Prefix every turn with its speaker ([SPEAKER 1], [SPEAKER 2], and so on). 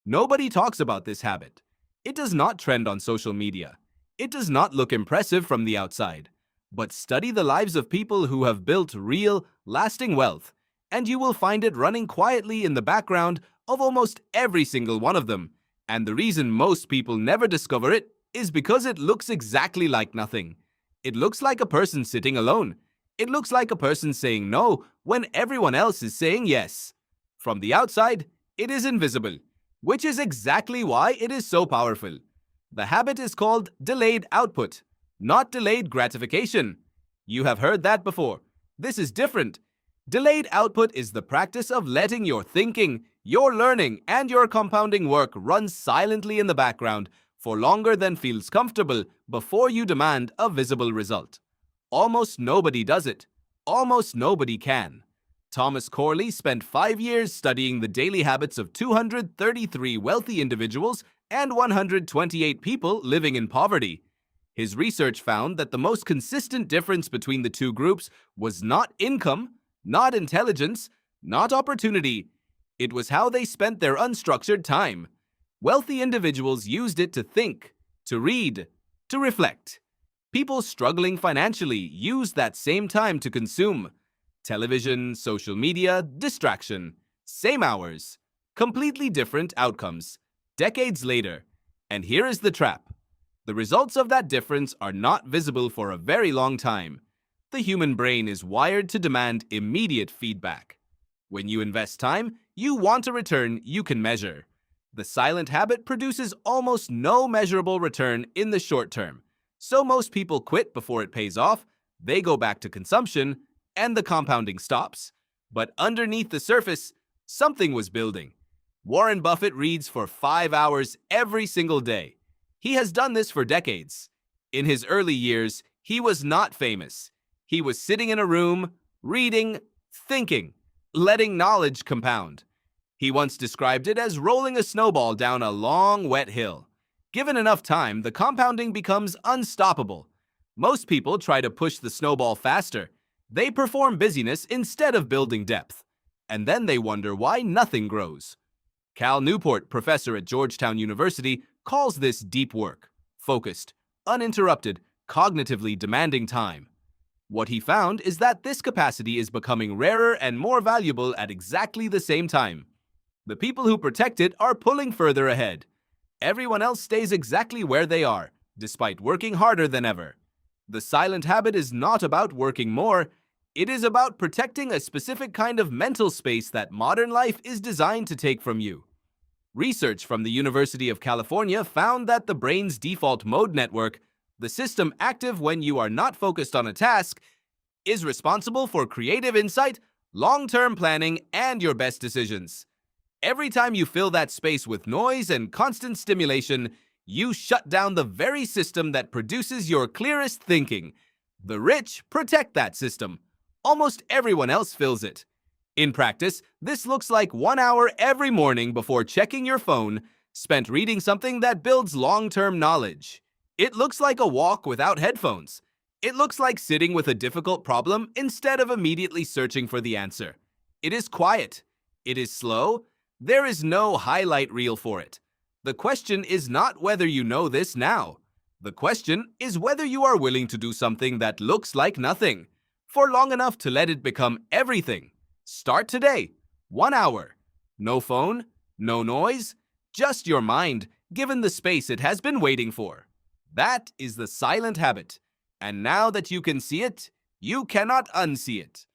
[SPEAKER 1] Nobody talks about this habit. It does not trend on social media. It does not look impressive from the outside. But study the lives of people who have built real, lasting wealth, and you will find it running quietly in the background of almost every single one of them. And the reason most people never discover it is because it looks exactly like nothing. It looks like a person sitting alone. It looks like a person saying no when everyone else is saying yes. From the outside, it is invisible, which is exactly why it is so powerful. The habit is called delayed output, not delayed gratification. You have heard that before. This is different. Delayed output is the practice of letting your thinking, your learning, and your compounding work run silently in the background for longer than feels comfortable before you demand a visible result. Almost nobody does it. Almost nobody can. Thomas Corley spent 5 years studying the daily habits of 233 wealthy individuals and 128 people living in poverty. His research found that the most consistent difference between the two groups was not income, not intelligence, not opportunity. It was how they spent their unstructured time. Wealthy individuals used it to think, to read, to reflect. People struggling financially used that same time to consume. Television, social media, distraction. Same hours. Completely different outcomes. Decades later. And here is the trap. The results of that difference are not visible for a very long time. The human brain is wired to demand immediate feedback. When you invest time, you want a return you can measure. The silent habit produces almost no measurable return in the short term. So most people quit before it pays off, they go back to consumption, and the compounding stops. But underneath the surface, something was building. Warren Buffett reads for 5 hours every single day. He has done this for decades. In his early years, he was not famous. He was sitting in a room, reading, thinking, letting knowledge compound. He once described it as rolling a snowball down a long, wet hill. Given enough time, the compounding becomes unstoppable. Most people try to push the snowball faster. They perform busyness instead of building depth. And then they wonder why nothing grows. Cal Newport, professor at Georgetown University, calls this deep work, focused, uninterrupted, cognitively demanding time. What he found is that this capacity is becoming rarer and more valuable at exactly the same time. The people who protect it are pulling further ahead. Everyone else stays exactly where they are, despite working harder than ever. The silent habit is not about working more. It is about protecting a specific kind of mental space that modern life is designed to take from you. Research from the University of California found that the brain's default mode network, the system active when you are not focused on a task, is responsible for creative insight, long-term planning, and your best decisions. Every time you fill that space with noise and constant stimulation, you shut down the very system that produces your clearest thinking. The rich protect that system. Almost everyone else fills it. In practice, this looks like 1 hour every morning before checking your phone, spent reading something that builds long-term knowledge. It looks like a walk without headphones. It looks like sitting with a difficult problem instead of immediately searching for the answer. It is quiet. It is slow. There is no highlight reel for it. The question is not whether you know this now. The question is whether you are willing to do something that looks like nothing for long enough to let it become everything. Start today. 1 hour. No phone, no noise, just your mind, given the space it has been waiting for. That is the silent habit. And now that you can see it, you cannot unsee it.